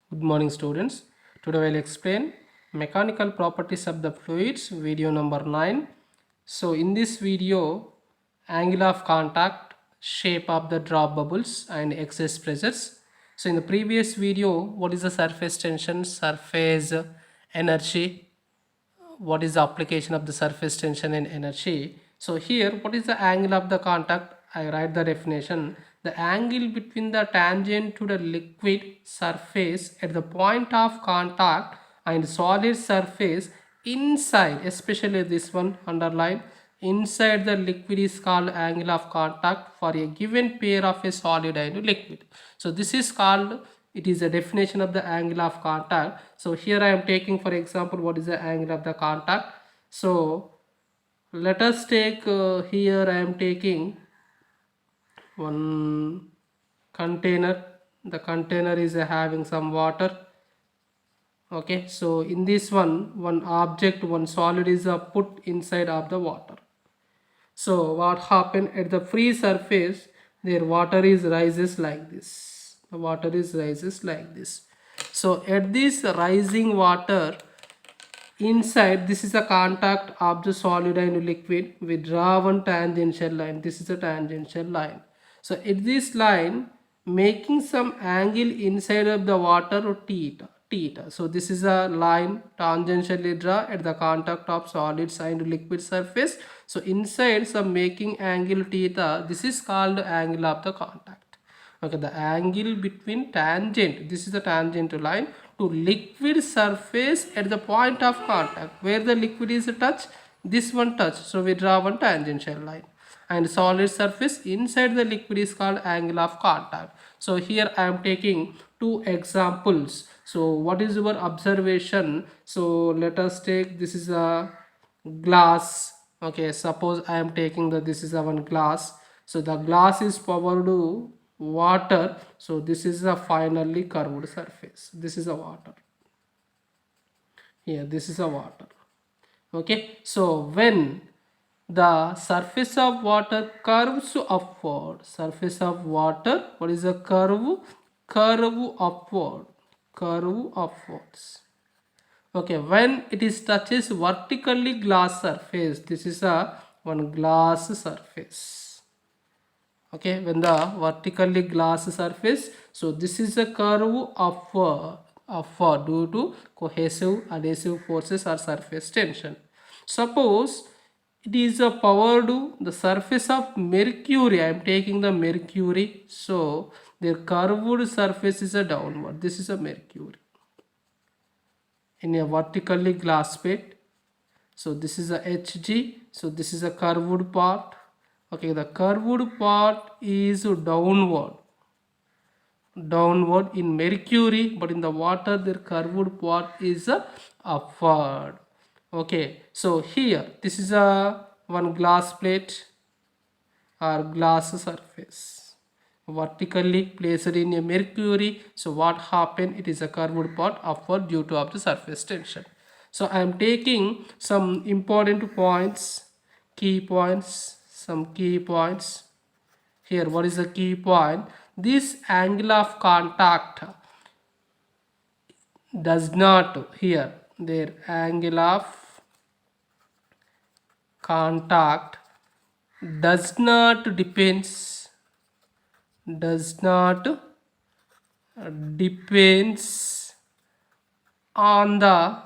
Good morning, students. Today I will explain mechanical properties of the fluids, video number 9. So in this video, angle of contact, shape of the drop bubbles and excess pressures. So in the previous video, what is the surface tension, surface energy, what is the application of the surface tension and energy. So here, what is the angle of the contact? I write the definition. The angle between the tangent to the liquid surface at the point of contact and solid surface inside, especially this one underline, inside the liquid is called angle of contact for a given pair of a solid and liquid. So this is called, it is a definition of the angle of contact. So here I am taking for example what is the angle of the contact. So let us take here I am taking one container. The container is having some water. Okay, so in this one object, one solid is put inside of the water. So what happened at the free surface, their water is rises like this. The water is rises like this. So at this rising water inside, this is the contact of the solid and liquid. We draw one tangential line. This is a tangential line. So at this line, making some angle inside of the water or theta. So this is a line tangentially draw at the contact of solids and liquid surface. So inside some making angle theta. This is called angle of the contact. Okay, the angle between tangent, this is the tangent line to liquid surface at the point of contact where the liquid is touch, this one touch, so we draw one tangential line, and solid surface inside the liquid is called angle of contact. So here I am taking two examples. So what is your observation? So let us take, this is a glass. Okay, suppose I am taking the, this is a one glass. So the glass is powered to water. So this is a finally curved surface. This is a water. Here this is a water. Okay, so when the surface of water curves upward, surface of water, what is a curve? Curve upward, curve upwards. Okay, when it is touches vertically glass surface, this is a one glass surface. Okay, when the vertically glass surface, so this is a curve upward due to cohesive adhesive forces or surface tension. Suppose it is a power to the surface of mercury. I am taking the mercury, so their curved surface is a downward. This is a mercury in a vertically glass plate. So this is a Hg, so this is a curved part. Okay, the curved part is downward in mercury, but in the water their curved part is upward. Okay, so here this is a one glass plate or glass surface vertically placed in a mercury. So what happened, it is a curved part upward due to of the surface tension. So I am taking some important points, key points, some key points. Here what is the key point? This angle of contact does not, here their angle of contact does not depends on the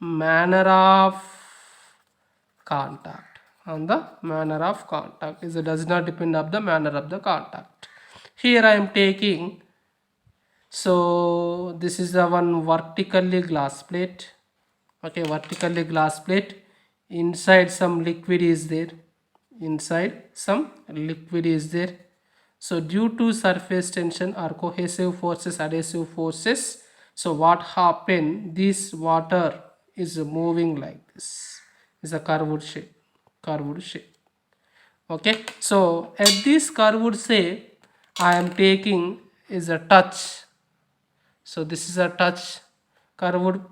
manner of contact. On the manner of contact, is it does not depend on the manner of the contact. Here I am taking, so this is the one vertically glass plate. Okay, vertically glass plate, inside some liquid is there, inside some liquid is there. So due to surface tension or cohesive forces, adhesive forces, so what happened, this water is moving like this, is a curved shape. Okay, so at this curved shape I am taking is a touch. So this is a touch, curved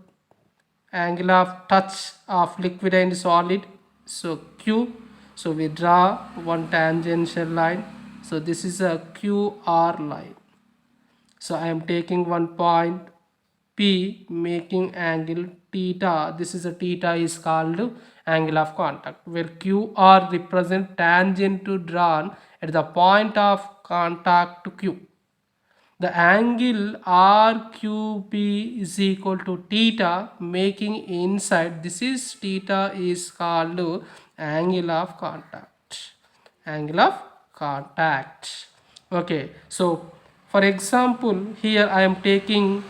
angle of touch of liquid and solid, so q. So we draw one tangential line, so this is a qr line. So I am taking one point P making angle theta. This is a theta is called angle of contact, where QR represent tangent to drawn at the point of contact to Q. The angle RQP is equal to theta making inside. This is theta is called angle of contact. Angle of contact. Okay, so for example, here I am taking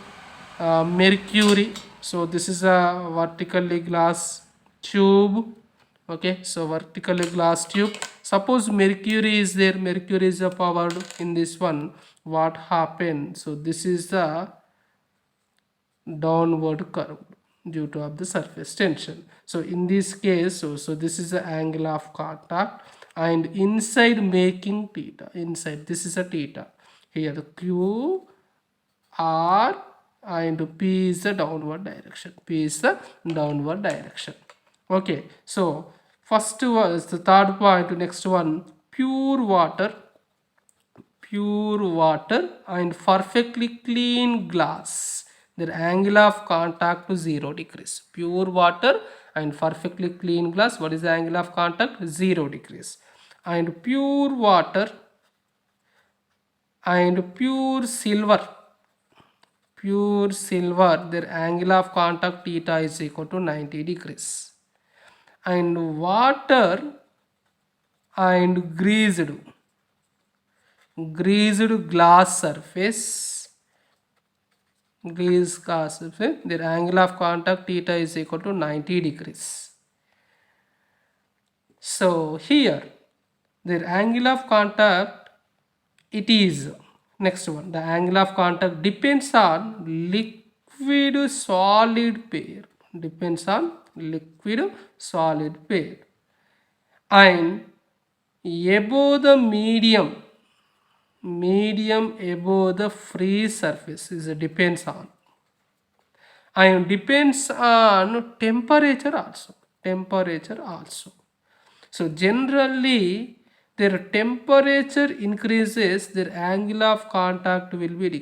mercury. So this is a vertically glass tube. Okay, so vertically glass tube. Suppose mercury is there, mercury is a powered in this one. What happened? So this is the downward curve due to of the surface tension. So in this case, so this is the angle of contact, and inside making theta, inside this is a theta. Here Q R and P is the downward direction. P is the downward direction. Okay, so first one is the third point. Next one, pure water and perfectly clean glass, their angle of contact to 0 degrees. Pure water and perfectly clean glass, what is the angle of contact? 0 degrees. And pure water and pure silver, their angle of contact theta is equal to 90 degrees. And water and greased glass surface, their angle of contact theta is equal to 90 degrees. So here their angle of contact, it is next one, the angle of contact depends on liquid solid pair, and above the medium above the free surface is depends on, and depends on temperature also. So generally their temperature increases, their angle of contact will be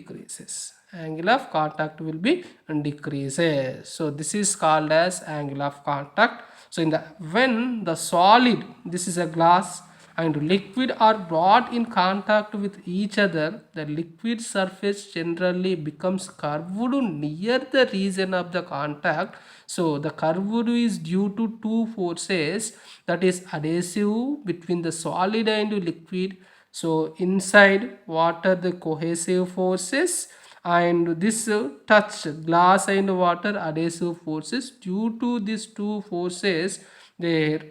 decreases. So this is called as angle of contact. So when the solid, this is a glass, and liquid are brought in contact with each other, the liquid surface generally becomes curved near the region of the contact. So the curved is due to two forces, that is adhesive between the solid and liquid. So inside water, the cohesive forces, and this touch glass and water, adhesive forces. Due to these two forces, there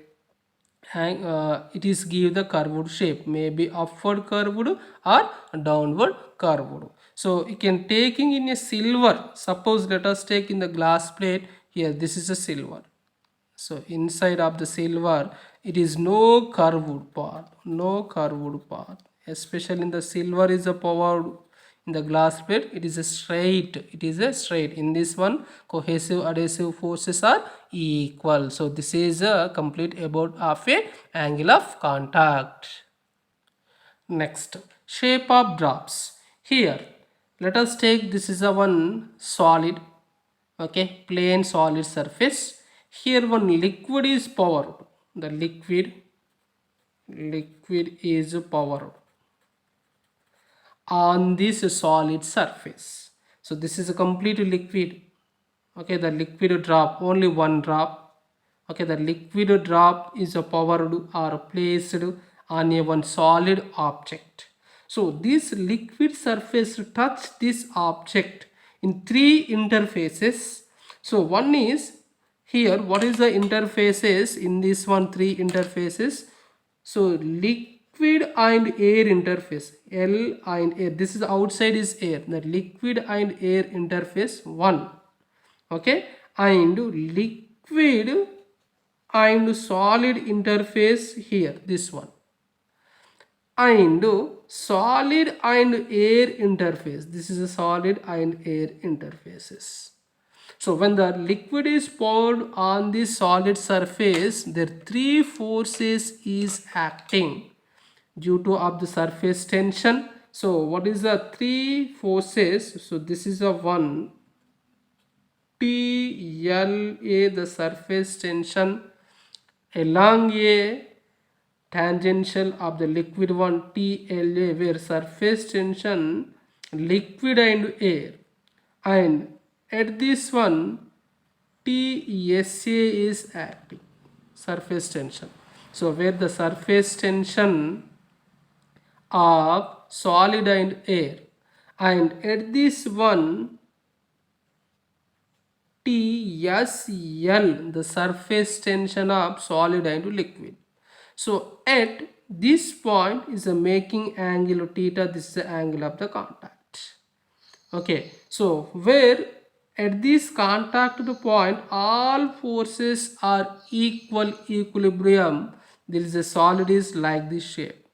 it is give the curved shape, maybe upward curved or downward curved. So you can taking in a silver, suppose let us take in the glass plate. Here this is a silver, so inside of the silver it is no curved part, especially in the silver is a powered. In the glass plate it is a straight, in this one cohesive adhesive forces are equal. So this is a complete about of a angle of contact. Next, shape of drops. Here let us take, this is a one solid, okay, plain solid surface. Here one liquid is powered, the liquid is powered on this solid surface. So this is a complete liquid, okay, the liquid drop, only one drop, okay, the liquid drop is a powered or placed on a one solid object. So this liquid surface touch this object in three interfaces. So one is here, what is the interfaces in this one, three interfaces. So liquid and air interface, L and air, this is outside is air, the liquid and air interface one, okay, and liquid and solid interface here, this one, and solid and air interface, this is a solid and air interfaces. So when the liquid is poured on the solid surface, there three forces is acting due to of the surface tension. So what is the three forces? So this is a one TLA, the surface tension along a tangential of the liquid one TLA, where surface tension liquid and air, and at this one TSA is acting, surface tension. So where the surface tension of solid and air, and at this one TSL, the surface tension of solid and liquid. So at this point is the making angle theta, this is the angle of the contact. Okay, so where at this contact point all forces are equilibrium, there is a solid is like this shape.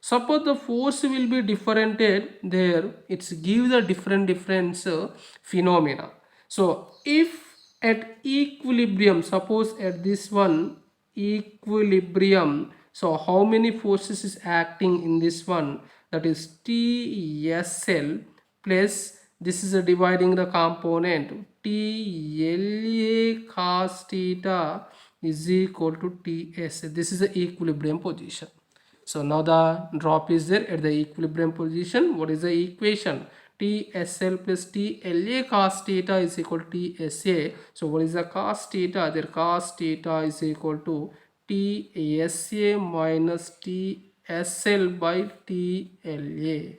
Suppose the force will be differentiated there, it's give the different phenomena. So if at equilibrium, suppose at this one equilibrium, so how many forces is acting in this one, that is TSL plus this is a dividing the component TLA cos theta is equal to TS. This is the equilibrium position. So now the drop is there at the equilibrium position. What is the equation? TSL plus TLA cos theta is equal to TSA. So what is the cos theta? Their cos theta is equal to TSA minus TSL by TLA.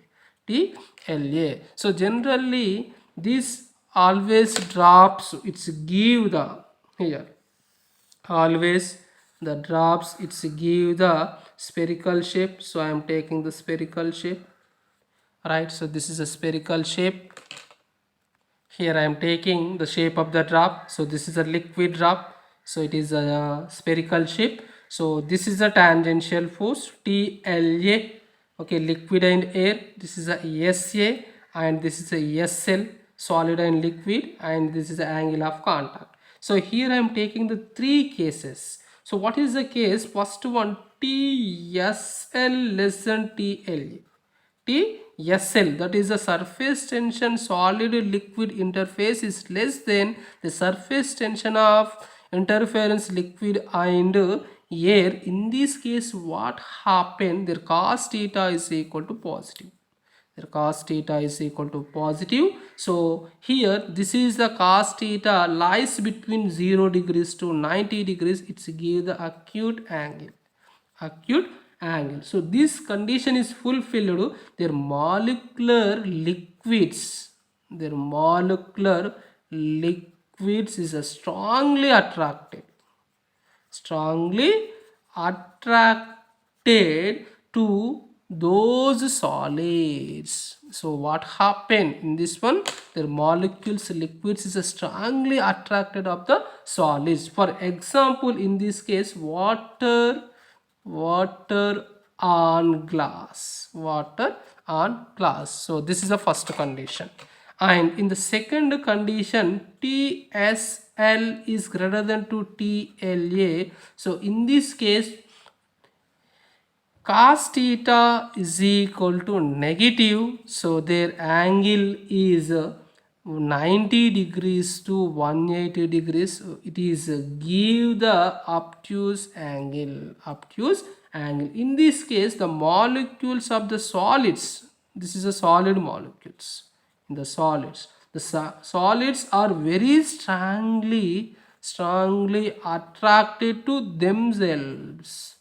TLA. So generally this always drops, it's give the here always the drops, it's give the spherical shape. So I am taking the spherical shape, right? So this is a spherical shape. Here I am taking the shape of the drop. So this is a liquid drop, so it is a spherical shape. So this is a tangential force TLA, okay, liquid and air. This is a SA and this is a SL, solid and liquid, and this is the angle of contact. So here I am taking the three cases. So what is the case? First one, TSL less than TLA. TSL, that is the surface tension solid liquid interface, is less than the surface tension of interference liquid and air. In this case what happened, their cos theta is equal to positive. Their cos theta is equal to positive. So here this is the cos theta lies between 0 degrees to 90 degrees. It's give the acute angle. So this condition is fulfilled, their molecular liquids is a strongly attracted to those solids. So what happened in this one, their molecules liquids is a strongly attracted of the solids. For example, in this case water on glass. So this is the first condition. And in the second condition, TSL is greater than to TLA. So in this case cos theta is equal to negative. So their angle is 90 degrees to 180 degrees. It is give the obtuse angle. In this case the molecules of the solids, this is a solid molecules. In the solids, the solids are very strongly attracted to themselves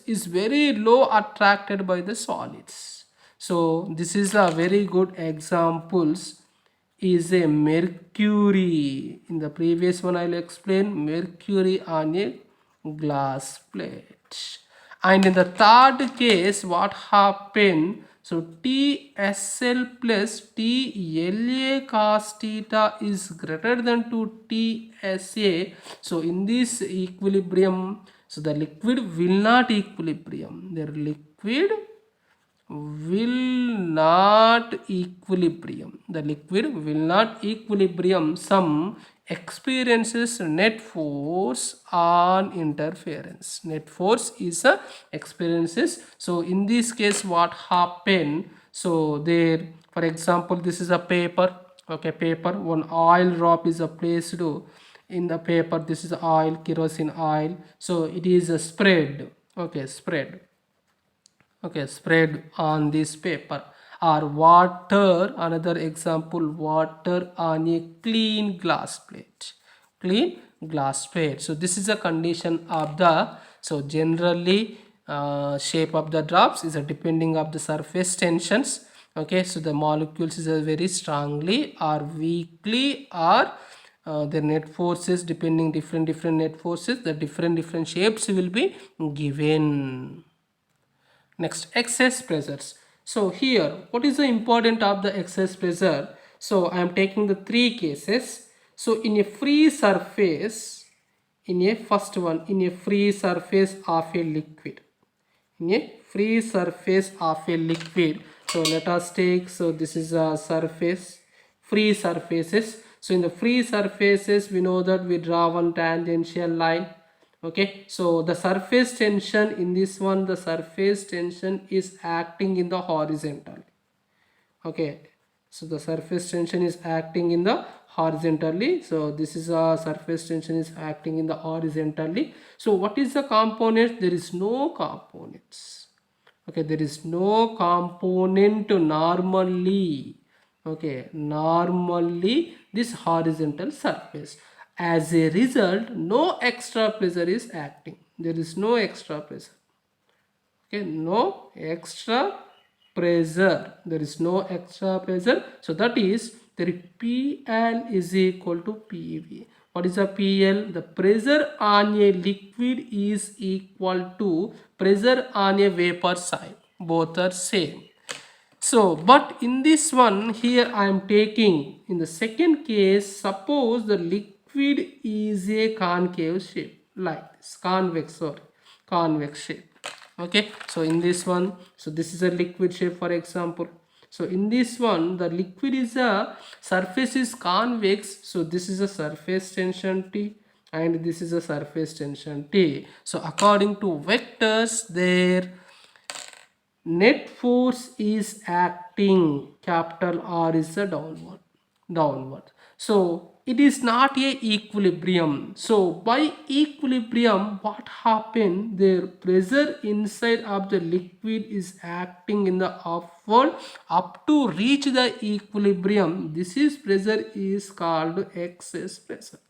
is very low attracted by the solids. So this is a very good examples is a mercury. In the previous one I'll explain mercury on a glass plate. And in the third case what happened, so TSL plus TLA cos theta is greater than to TSA. So in this equilibrium, so the liquid will not equilibrium. Their liquid will not equilibrium. The liquid will not equilibrium. Some experiences net force on interference. Net force is a experiences. So in this case, what happened? So there, for example, this is a paper. Okay, paper. One oil drop is placed in the paper. This is oil, kerosene oil. So it is a spread. Okay, spread. Okay, spread on this paper. Or water, another example, water on a clean glass plate. Clean glass plate. So this is a condition of the, so generally shape of the drops is a depending of the surface tensions. Okay, so the molecules is a very strongly or weakly, or the net forces, depending different net forces, the different shapes will be given. Next, excess pressures. So here, what is the important of the excess pressure? So I am taking the three cases. So in a free surface, in a first one, in a free surface of a liquid, in a free surface of a liquid. So let us take, so this is a surface, free surfaces. So in the free surfaces, we know that we draw one tangential line. Okay, so the surface tension in this one, the surface tension is acting in the horizontal. Okay, so the surface tension is acting in the horizontally. So this is a surface tension is acting in the horizontally. So what is the component? There is no components. Okay, there is no component normally. Okay, normally this horizontal surface. As a result, no extra pressure is acting. There is no extra pressure. Okay, no extra pressure. There is no extra pressure. So that is, there PL is equal to PV. What is a PL? The pressure on a liquid is equal to pressure on a vapor side. Both are same. So, but in this one here I am taking, in the second case, suppose the liquid is a concave shape, like this, convex shape. Okay, so in this one, so this is a liquid shape, for example. So in this one, the liquid is a surface is convex, so this is a surface tension T and this is a surface tension T. So according to vectors, there net force is acting, capital R is a downward. So it is not a equilibrium. So by equilibrium, what happened? The pressure inside of the liquid is acting in the upward up to reach the equilibrium. This is pressure is called excess pressure.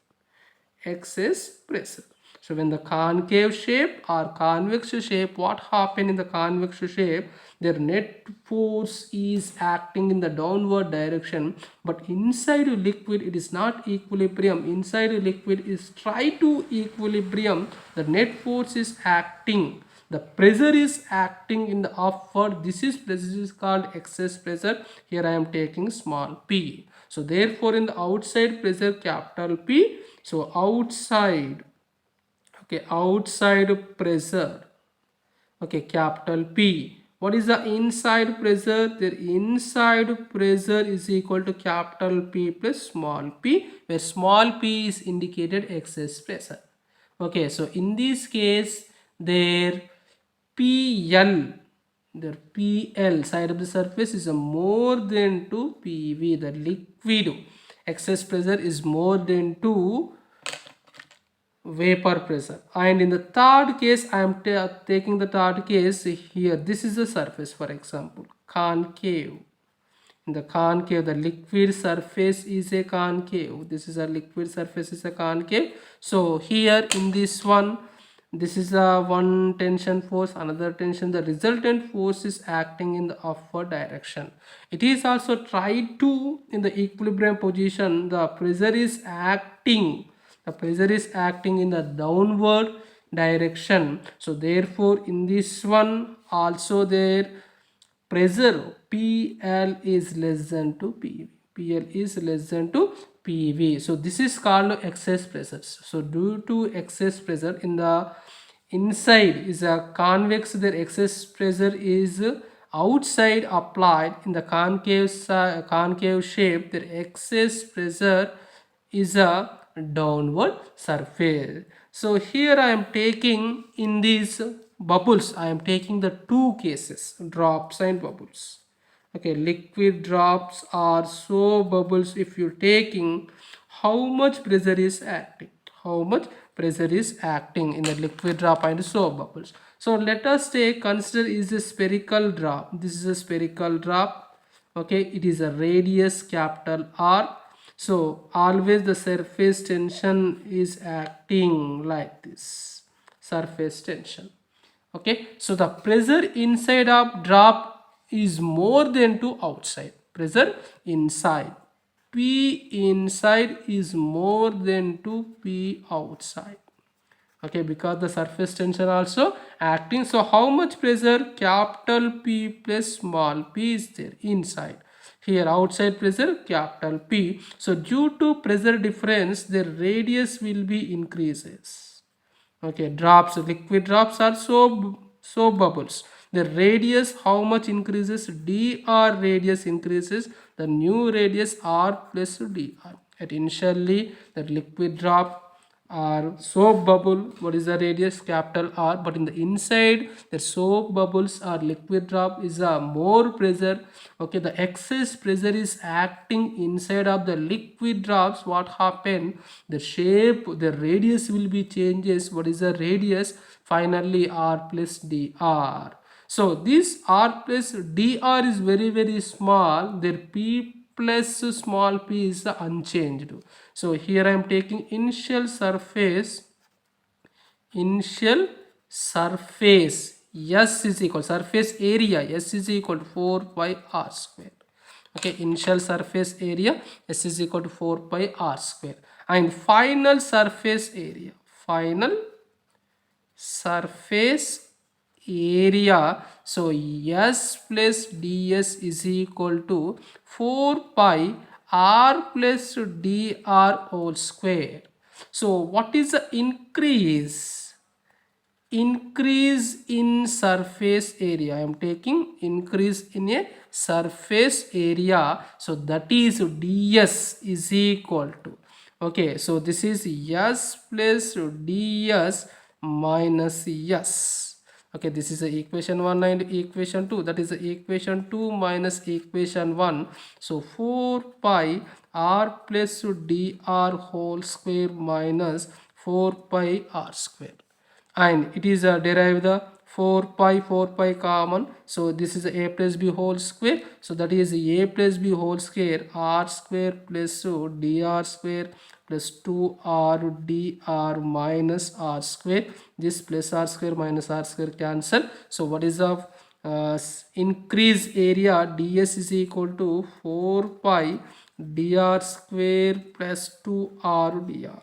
Excess pressure. So when the concave shape or convex shape, what happened in the convex shape? Their net force is acting in the downward direction, but inside a liquid it is not equilibrium. Inside a liquid is try to equilibrium. The net force is acting. The pressure is acting in the upward. This is called excess pressure. Here I am taking small p. So therefore in the outside pressure, capital P. So outside, okay, outside pressure, okay, capital P. What is the inside pressure? The inside pressure is equal to capital P plus small p, where small p is indicated excess pressure. Okay, so in this case, their PL, the PL side of the surface is more than 2 PV. The liquid excess pressure is more than 2 vapor pressure. And in the third case, I am taking the third case here. This is the surface, for example, concave. In the concave, the liquid surface is a concave. This is a liquid surface is a concave. So here in this one, this is a one tension force, another tension. The resultant force is acting in the upward direction. It is also tried to, in the equilibrium position, the pressure is acting. The pressure is acting in the downward direction. So therefore in this one also there pressure PL is less than to PV. PL is less than to PV. So this is called excess pressures. So due to excess pressure in the inside is a convex, their excess pressure is outside applied. In the concave shape, their excess pressure is a downward surface. So here I am taking in these bubbles, I am taking the two cases, drops and bubbles. Okay, liquid drops are so bubbles. If you're taking, how much pressure is acting, how much pressure is acting in the liquid drop and so bubbles. So let us take, consider is a spherical drop. This is a spherical drop. Okay, it is a radius capital R. So always the surface tension is acting like this, surface tension. Okay, so the pressure inside of drop is more than to outside. Pressure inside, P inside is more than to P outside. Okay, because the surface tension also acting. So how much pressure? Capital P plus small p is there inside. Here outside pressure capital P. So due to pressure difference, the radius will be increases. Okay, drops, liquid drops are so bubbles. The radius how much increases? Dr radius increases. The new radius R plus Dr. At initially the liquid drop are soap bubble, what is the radius? Capital R. But in the inside the soap bubbles or liquid drop is a more pressure. Okay, the excess pressure is acting inside of the liquid drops. What happen? The shape, the radius will be changes. What is the radius? Finally R plus Dr. So this R plus Dr is very small. Their P plus small p is unchanged. So here I am taking initial surface S is equal, surface area S is equal to 4 pi r square. Okay, initial surface area S is equal to 4 pi r square, and final surface area, final surface area. So S plus ds is equal to 4 pi r plus dr whole square. So what is the increase in surface area? I am taking increase in a surface area. So that is ds is equal to, okay, so this is S plus ds minus S. Okay, this is the equation 1 and equation 2. That is the equation 2 minus equation 1. So 4 pi r plus dr whole square minus 4 pi r square. And it is derived the 4 pi common. So this is a plus b whole square. So that is a plus b whole square r square plus dr square plus 2r dr minus r square. This plus r square minus r square cancel. So what is the increase area? ds is equal to 4 pi dr square plus 2r dr.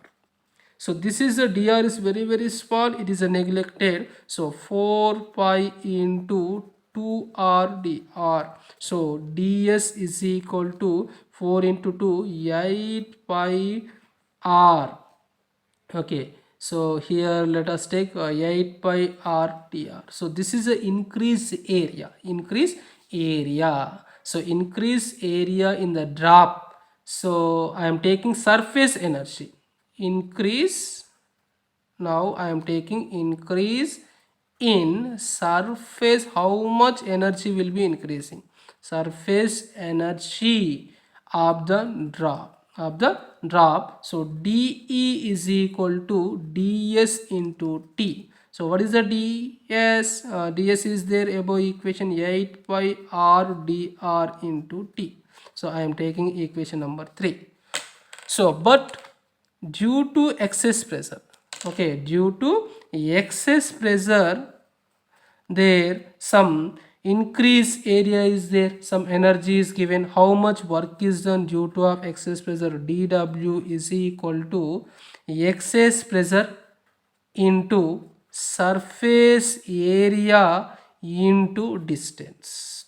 So this is a dr is very small, it is a neglected. So 4 pi into 2r dr. So ds is equal to 4 into 2, 8 pi r. Okay, so here let us take 8 pi r dr. So this is the increase area, So increase area in the drop. So I am taking surface energy. Increase, now I am taking increase in surface. How much energy will be increasing? Surface energy of the drop. So dE is equal to ds into t. So what is the ds? Ds is there above equation 8 pi r dr into t. So I am taking equation number 3. So but due to excess pressure, okay, due to excess pressure, there some increase area is there, some energy is given. How much work is done due to of excess pressure? dw is equal to excess pressure into surface area into distance,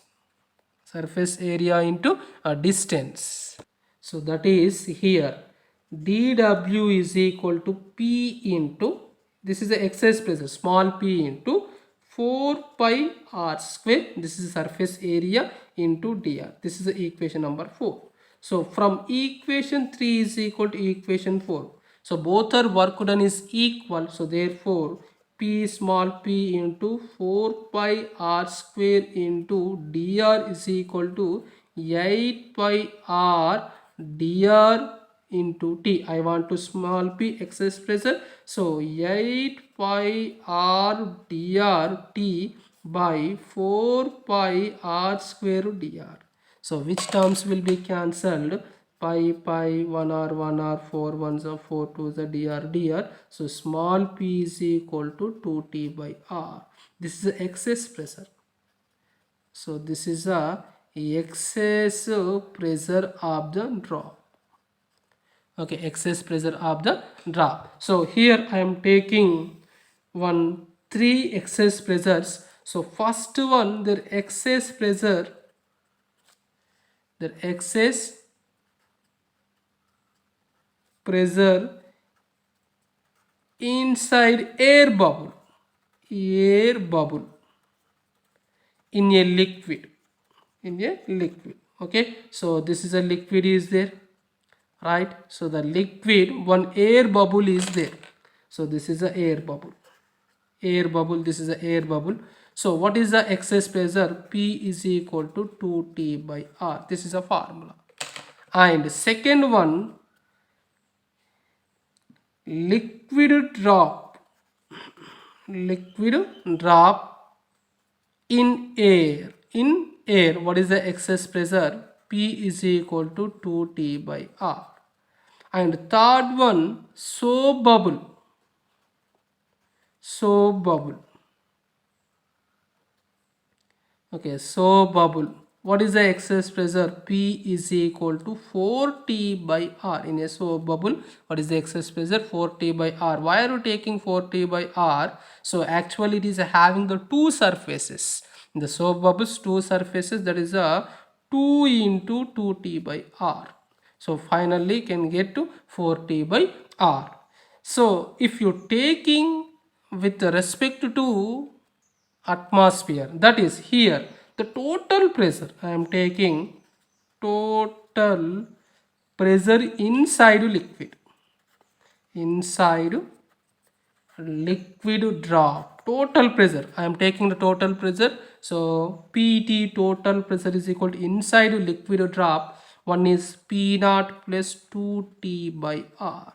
surface area into a distance. So that is here dw is equal to p into, this is the excess pressure, small p into 4 pi r square. This is surface area into dr. This is the equation number 4. So from equation 3 is equal to equation 4. So both are work done is equal. So therefore P small p into 4 pi r square into dr is equal to 8 pi r dr into t. I want to small p excess pressure. So 8 pi r dr t by 4 pi r square dr. So which terms will be cancelled? Pi 1 r 4 1s are 4 2s are dr. So small p is equal to 2t by r. This is the excess pressure. So this is a excess pressure of the drop. Okay, excess pressure of the drop. So here I am taking three excess pressures. So first one, their excess pressure, their excess pressure inside air bubble in a liquid, okay. So this is a liquid is there, right? So the liquid, one air bubble is there. So this is a air bubble, this is a air bubble. So what is the excess pressure? P is equal to 2t by r. This is a formula. And second one, liquid drop in air. What is the excess pressure? P is equal to 2t by r. And third one, soap bubble. Okay, soap bubble. What is the excess pressure? P is equal to 4t by r. In a soap bubble, what is the excess pressure? 4t by r. Why are you taking 4t by r? So actually it is having the two surfaces. In the soap bubbles, two surfaces, that is a 2 into 2t by r. So finally can get to 4t by r. So if you taking with respect to atmosphere, that is here the total pressure, I am taking total pressure inside liquid drop, total pressure, I am taking the total pressure. So PT, total pressure, is equal to inside liquid drop, one is P naught plus 2t by r.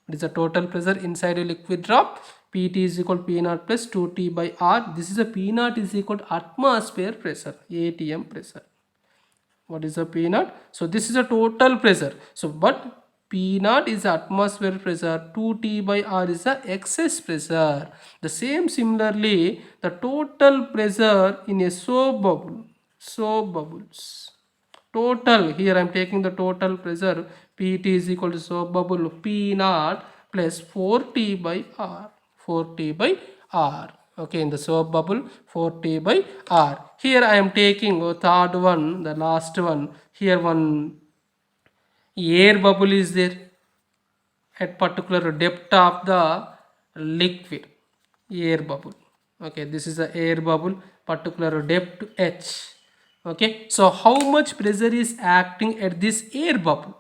It is the total pressure inside a liquid drop. PT is equal to P naught plus 2t by r. This is a P naught is equal to atmosphere pressure, ATM pressure. What is the P naught? So this is a total pressure. So but P naught is atmosphere pressure, 2t by r is the excess pressure. The same similarly, the total pressure in a soap bubbles. Total, here I am taking the total pressure, Pt is equal to soap bubble P naught plus 4t by r. 4t by r. Okay, in the soap bubble 4t by r. Here I am taking third one, the last one. Here one air bubble is there at particular depth of the liquid, air bubble. Okay, this is the air bubble, particular depth h. Okay, so how much pressure is acting at this air bubble?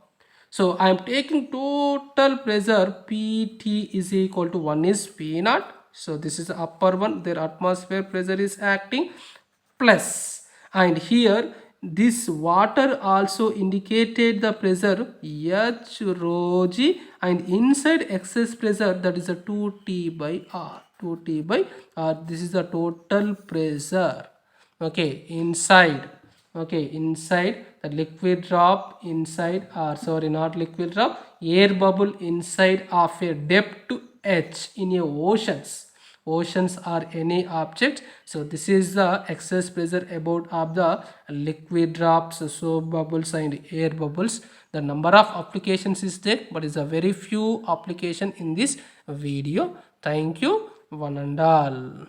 So I am taking total pressure, Pt is equal to 1 is P naught. So this is the upper one, their atmosphere pressure is acting, plus, and here this water also indicated the pressure H rho g, and inside excess pressure, that is a 2t by r. 2t by r. This is the total pressure. Okay, inside. Okay, inside the liquid drop, inside, sorry, not liquid drop, air bubble inside of a depth h in a oceans or any object. So this is the excess pressure about of the liquid drops, soap bubbles and air bubbles. The number of applications is there, but is a very few application in this video. Thank you, one and all.